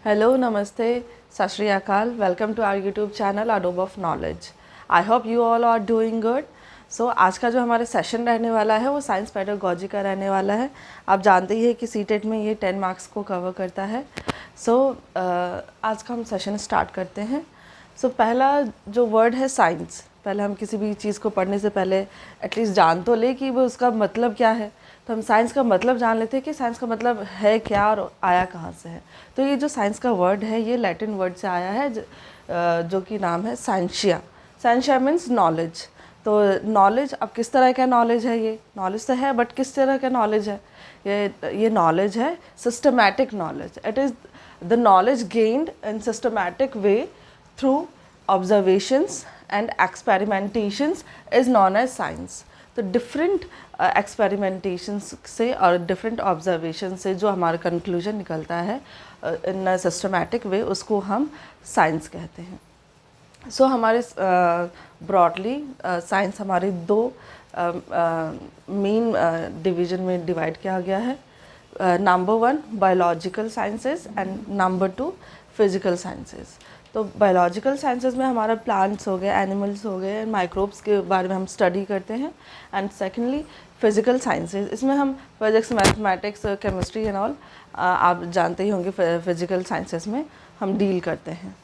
Hello, Namaste, Sat Shri Akal. Welcome to our YouTube channel Adobe of Knowledge. I hope you all are doing good. So आज का जो हमारा session रहने वाला है वो साइंस पेडागोजी का रहने वाला है। आप जानते ही हैं कि सीटेट में ये 10 मार्क्स को कवर करता है। आज का हम सेशन स्टार्ट करते हैं। पहला जो वर्ड है साइंस। पहले हम किसी भी चीज़ को पढ़ने से पहले एटलीस्ट जान तो ले कि वो उसका मतलब क्या है। तो हम साइंस का मतलब जान लेते हैं कि साइंस का मतलब है क्या और आया कहाँ से है। तो ये जो साइंस का वर्ड है ये लैटिन वर्ड से आया है जो कि नाम है साइंशिया। Scientia means knowledge. तो नॉलेज, अब किस तरह का नॉलेज है, ये नॉलेज तो है बट किस तरह का नॉलेज है, ये नॉलेज है systematic knowledge. It is the knowledge gained in systematic way through observations and experimentations is known as science. तो डिफरेंट एक्सपेरिमेंटेशंस से और डिफरेंट ऑब्जर्वेशन से जो हमारा कंक्लूजन निकलता है इन सिस्टमैटिक वे, उसको हम साइंस कहते हैं। हमारे ब्रॉडली साइंस हमारे दो मेन डिवीज़न में डिवाइड किया गया है। Number 1 biological sciences and number 2 physical sciences. तो बायोलॉजिकल साइंसेस में हमारा प्लांट्स हो गए, एनिमल्स हो गए, माइक्रोब्स के बारे में हम स्टडी करते हैं। एंड सेकेंडली फिज़िकल साइंसेस, इसमें हम physics, mathematics, chemistry and all आप जानते ही होंगे फिज़िकल साइंसेस में हम डील करते हैं।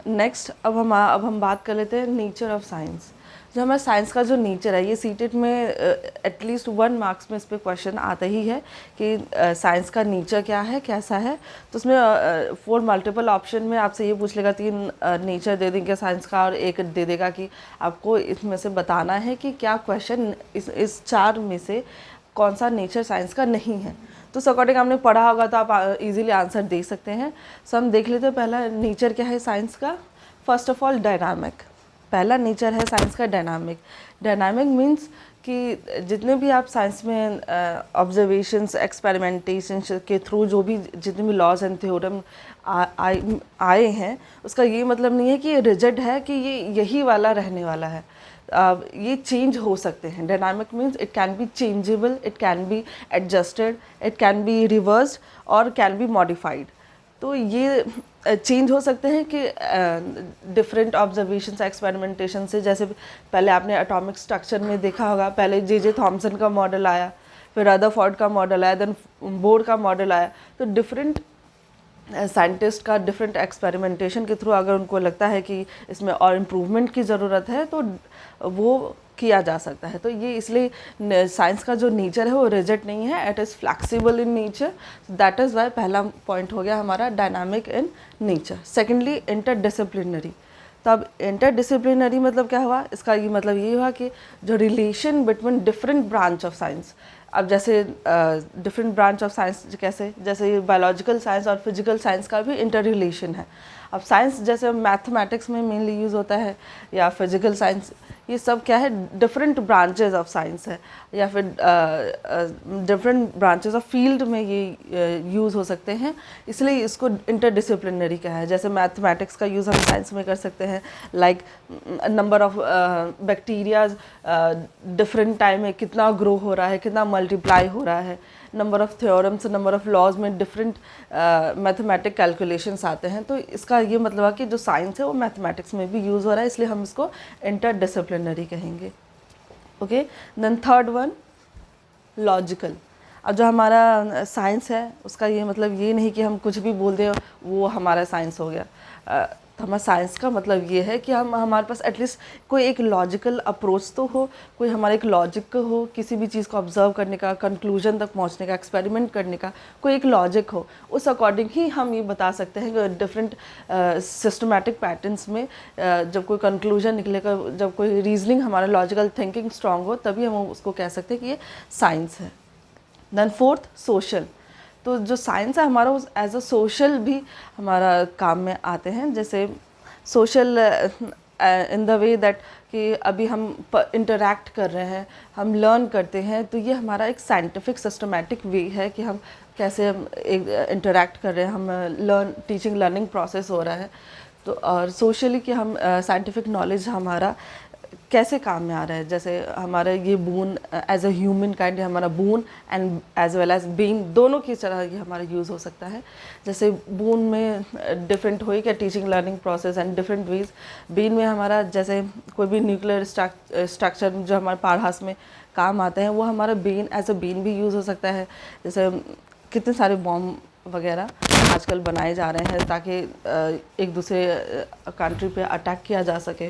नेक्स्ट अब हम बात कर लेते हैं नेचर ऑफ साइंस। जो हमारा साइंस का जो नेचर है, ये सीटेट में एटलीस्ट 1 मार्क्स में इस पर क्वेश्चन आता ही है कि साइंस का नेचर क्या है, कैसा है। तो उसमें 4 मल्टीपल ऑप्शन में आपसे ये पूछ लेगा, 3 नेचर दे देंगे साइंस का और एक दे देगा कि आपको इसमें से बताना है कि क्या क्वेश्चन इस 4 में से कौन सा नेचर साइंस का नहीं है। तो उस अकॉर्डिंग आपने पढ़ा होगा तो आप इजीली आंसर दे सकते हैं। हम देख लेते हैं पहला नेचर क्या है साइंस का। First of all dynamic. पहला नेचर है साइंस का डायनामिक। डायनामिक मीन्स कि जितने भी आप साइंस में ऑब्जर्वेशंस, एक्सपेरिमेंटेशन के थ्रू जो भी जितने भी लॉज एंड थ्योरम आए हैं, उसका ये मतलब नहीं है कि ये रिजिड है कि ये यही वाला रहने वाला है। ये चेंज हो सकते हैं। Dynamic means it can be changeable, it can be adjusted, it can be reversed और कैन बी मॉडिफाइड। तो ये चेंज हो सकते हैं कि डिफरेंट ऑब्जर्वेशंस, एक्सपेरिमेंटेशन से। जैसे पहले आपने एटॉमिक स्ट्रक्चर में देखा होगा, पहले जे थॉमसन का मॉडल आया, फिर रदरफोर्ड का मॉडल आया, देन बोर का मॉडल आया। तो डिफरेंट साइंटिस्ट का डिफरेंट एक्सपेरिमेंटेशन के थ्रू अगर उनको लगता है कि इसमें और इम्प्रूवमेंट की ज़रूरत है तो वो किया जा सकता है। तो ये इसलिए साइंस का जो नेचर है वो रिजिड नहीं है, it is flexible in nature. That is why पहला पॉइंट हो गया हमारा dynamic in nature. Secondly interdisciplinary. तो अब इंटरडिसिप्लिनरी मतलब क्या हुआ, इसका ये मतलब ये हुआ कि जो relation between different branch of science. अब जैसे डिफरेंट ब्रांच ऑफ साइंस कैसे, जैसे बायोलॉजिकल साइंस और फिजिकल साइंस का भी इंटर रिलेशन है। अब साइंस जैसे मैथमेटिक्स में मेनली यूज़ होता है या फिजिकल साइंस, ये सब क्या है, डिफरेंट ब्रांचेस ऑफ साइंस है या फिर डिफरेंट ब्रांचेस ऑफ फील्ड में ये यूज़ हो सकते हैं, इसलिए इसको इंटरडिसिप्लिनरी कहा है। जैसे मैथमेटिक्स का यूज़ हम साइंस में कर सकते हैं, like number of bacterias different time में कितना ग्रो हो रहा है, कितना मल्टीप्लाई हो रहा है। Number of theorems, number of laws में डिफरेंट मैथमेटिक कैलकुलेशंस आते हैं। तो इसका ये मतलब है कि जो साइंस है वो मैथमेटिक्स में भी यूज़ हो रहा है, इसलिए हम इसको इंटरडिसिप्लिनरी कहेंगे। Okay, then third one logical. अब जो हमारा साइंस है उसका ये मतलब ये नहीं कि हम कुछ भी बोल दें वो हमारा साइंस हो गया। तो हमारा साइंस का मतलब ये है कि हमारे पास एटलीस्ट कोई एक लॉजिकल अप्रोच तो हो, कोई हमारा एक लॉजिक हो किसी भी चीज़ को ऑब्जर्व करने का, कंक्लूजन तक पहुंचने का, एक्सपेरिमेंट करने का कोई एक लॉजिक हो। उस अकॉर्डिंग ही हम ये बता सकते हैं कि डिफरेंट सिस्टमैटिक पैटर्न्स में जब कोई कंक्लूजन निकलेगा, जब कोई रीजनिंग, हमारा लॉजिकल थिंकिंग स्ट्रांग हो, तभी हम उसको कह सकते हैं कि ये साइंस है। Then fourth social. तो जो साइंस है हमारा उस एज अ सोशल भी हमारा काम में आते हैं। जैसे social in the way that कि अभी हम इंटरेक्ट कर रहे हैं, हम लर्न करते हैं, तो ये हमारा एक साइंटिफिक सिस्टमैटिक वे है कि हम कैसे हम एक इंटरेक्ट कर रहे हैं, हम टीचिंग लर्निंग प्रोसेस हो रहा है। तो और सोशली कि हम साइंटिफिक नॉलेज हमारा कैसे काम में आ रहा है। जैसे हमारा ये boon as a humankind, हमारा boon and as well as bane दोनों की तरह ये हमारा यूज़ हो सकता है। जैसे बून में डिफरेंट हुई क्या teaching learning process and different ways. बीन में हमारा जैसे कोई भी न्यूक्लियर स्ट्रक्चर जो हमारे पारहास में काम आते हैं वो हमारा बीन एज अ बीन भी यूज़ हो सकता है। जैसे कितने सारे बॉम्ब वगैरह आजकल बनाए जा रहे हैं ताकि एक दूसरे कंट्री पे अटैक किया जा सके,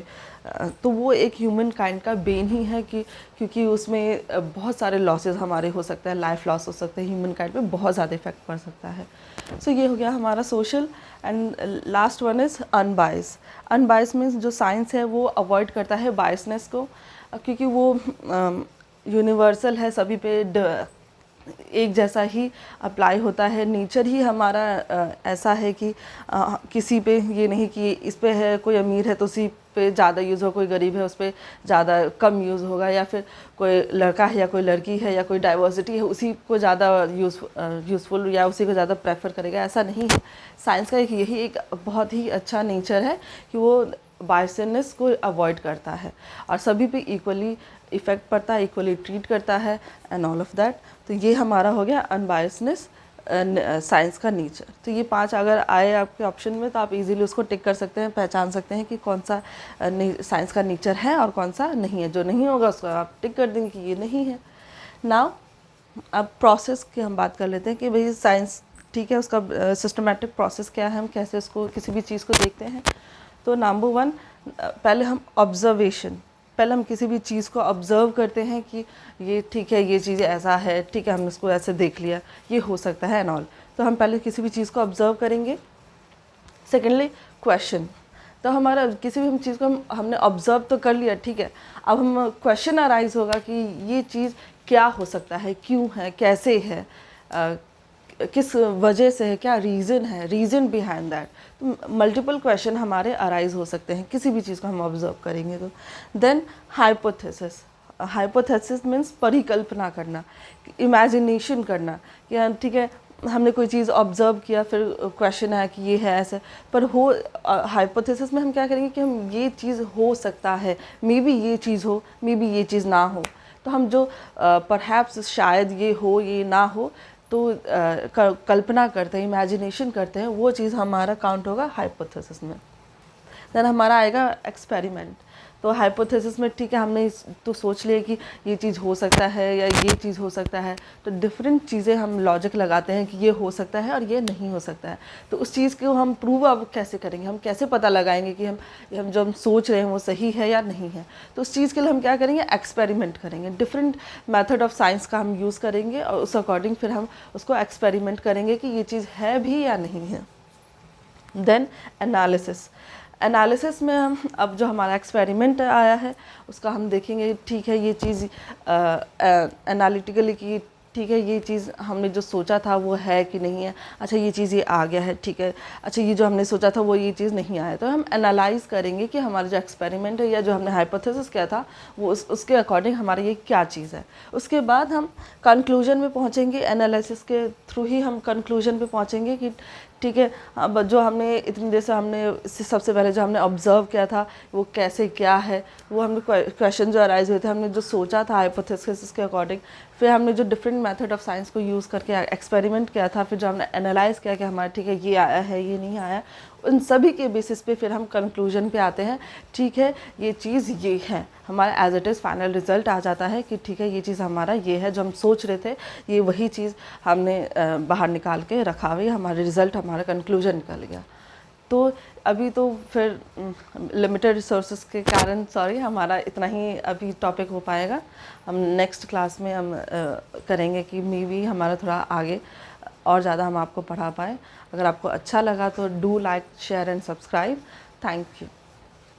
तो वो एक ह्यूमन काइंड का बेन ही है कि क्योंकि उसमें बहुत सारे लॉसेस हमारे हो सकते हैं, लाइफ लॉस हो सकते हैं, ह्यूमन काइंड पे बहुत ज़्यादा इफेक्ट पड़ सकता है। सो ये हो गया हमारा social. And last one is unbias. Unbias means जो साइंस है वो अवॉइड करता है बायसनेस को, क्योंकि वो यूनिवर्सल है, सभी पे एक जैसा ही अप्लाई होता है। नेचर ही हमारा ऐसा है कि किसी पे ये नहीं कि इस पे है कोई अमीर है तो उसी पे ज़्यादा यूज़ हो, कोई गरीब है उस पर ज़्यादा कम यूज़ होगा, या फिर कोई लड़का है या कोई लड़की है या कोई डाइवर्सिटी है उसी को ज़्यादा यूज़फुल या उसी को ज़्यादा प्रेफर करेगा, ऐसा नहीं है। साइंस का यही एक बहुत ही अच्छा नेचर है कि वो बायसनेस को अवॉइड करता है और सभी पे इक्वली इफ़ेक्ट पड़ता है, इक्वली ट्रीट करता है एंड ऑल ऑफ दैट। तो ये हमारा हो गया अनबायसनेस साइंस का नेचर। तो ये 5 अगर आए आपके ऑप्शन में तो आप इजीली उसको टिक कर सकते हैं, पहचान सकते हैं कि कौन सा साइंस का नेचर है और कौन सा नहीं है। जो नहीं होगा उसको आप टिक कर देंगे कि ये नहीं है। नाउ अब प्रोसेस की हम बात कर लेते हैं कि भाई साइंस ठीक है, उसका सिस्टमेटिक प्रोसेस क्या है, हम कैसे उसको किसी भी चीज़ को देखते हैं। तो नंबर 1 पहले हम ऑब्जर्वेशन, पहले हम किसी भी चीज़ को ऑब्ज़र्व करते हैं कि ये ठीक है, ये चीज़ ऐसा है, ठीक है, हमने इसको ऐसे देख लिया, ये हो सकता है एंड ऑल। तो हम पहले किसी भी चीज़ को ऑब्ज़र्व करेंगे। सेकेंडली क्वेश्चन, तो हमारा किसी भी चीज़ को हमने ऑब्ज़र्व तो कर लिया, ठीक है, अब हम क्वेश्चन अराइज होगा कि ये चीज़ क्या हो सकता है, क्यों है, कैसे है, किस वजह से है, क्या रीज़न है, रीज़न बिहाइंड दैट। तो मल्टीपल क्वेश्चन हमारे अराइज हो सकते हैं किसी भी चीज़ को हम ऑब्जर्व करेंगे तो। देन हाइपोथेसिस, हाइपोथेसिस मीन्स परिकल्पना करना, इमेजिनेशन करना कि ठीक है हमने कोई चीज़ ऑब्जर्व किया, फिर क्वेश्चन आया कि ये है ऐसे, पर हो हाइपोथेसिस में हम क्या करेंगे कि हम ये चीज़ हो सकता है, मे बी ये चीज़ हो, मे बी ये चीज़ ना हो। तो हम जो परहैप्स शायद ये हो ये ना हो तो कल्पना करते हैं, इमेजिनेशन करते हैं, वो चीज़ हमारा काउंट होगा हाइपोथेसिस में। देन हमारा आएगा एक्सपेरिमेंट। तो हाइपोथेसिस में ठीक है हमने तो सोच लिया कि ये चीज़ हो सकता है या ये चीज़ हो सकता है, तो डिफरेंट चीज़ें हम लॉजिक लगाते हैं कि ये हो सकता है और ये नहीं हो सकता है। तो उस चीज़ को हम प्रूव अब कैसे करेंगे, हम कैसे पता लगाएंगे कि हम जो हम सोच रहे हैं वो सही है या नहीं है। तो उस चीज़ के लिए हम क्या करेंगे, एक्सपेरिमेंट करेंगे, डिफरेंट मेथड ऑफ साइंस का हम यूज़ करेंगे और उस अकॉर्डिंग फिर हम उसको एक्सपेरिमेंट करेंगे कि ये चीज़ है भी या नहीं है। देन एनालिसिस, एनालिसिस में हम अब जो हमारा एक्सपेरिमेंट आया है उसका हम देखेंगे, ठीक है ये चीज़ एनालिटिकली कि ठीक है ये चीज़ हमने जो सोचा था वो है कि नहीं है, अच्छा ये चीज़ ये आ गया है, ठीक है, अच्छा ये जो हमने सोचा था वो ये चीज़ नहीं आया। तो हम एनालाइज करेंगे कि हमारा जो एक्सपेरिमेंट है या जो हमने हाइपोथेसिस किया था वो उसके अकॉर्डिंग हमारा ये क्या चीज़ है। उसके बाद हम कंक्लूजन में पहुँचेंगे, एनालिसिस के थ्रू ही हम कंक्लूजन पे पहुँचेंगे कि ठीक है अब जो हमने इतनी देर से हमने सबसे पहले जो हमने ऑब्ज़र्व किया था वो कैसे क्या है, वो हमने क्वेश्चन जो अराइज हुए थे, हमने जो सोचा था हाइपोथेसिस के अकॉर्डिंग, फिर हमने जो डिफरेंट मेथड ऑफ साइंस को यूज़ करके एक्सपेरिमेंट किया था, फिर जो हमने एनालाइज़ किया कि हमारा ठीक है ये आया है ये नहीं आया, उन सभी के बेसिस पे फिर हम कंक्लूजन पे आते हैं, ठीक है ये चीज़ ये है, हमारा as it is final result आ जाता है कि ठीक है ये चीज़ हमारा ये है, जो हम सोच रहे थे ये वही चीज़ हमने बाहर निकाल के रखा हुई, हमारा रिज़ल्ट हमारा कंक्लूजन निकल गया। तो अभी तो फिर लिमिटेड रिसोर्सेज के कारण सॉरी हमारा इतना ही अभी टॉपिक हो पाएगा। हम नेक्स्ट क्लास में हम करेंगे कि मे बी हमारा थोड़ा आगे और ज़्यादा हम आपको पढ़ा पाएँ। अगर आपको अच्छा लगा तो do like share and subscribe. Thank you.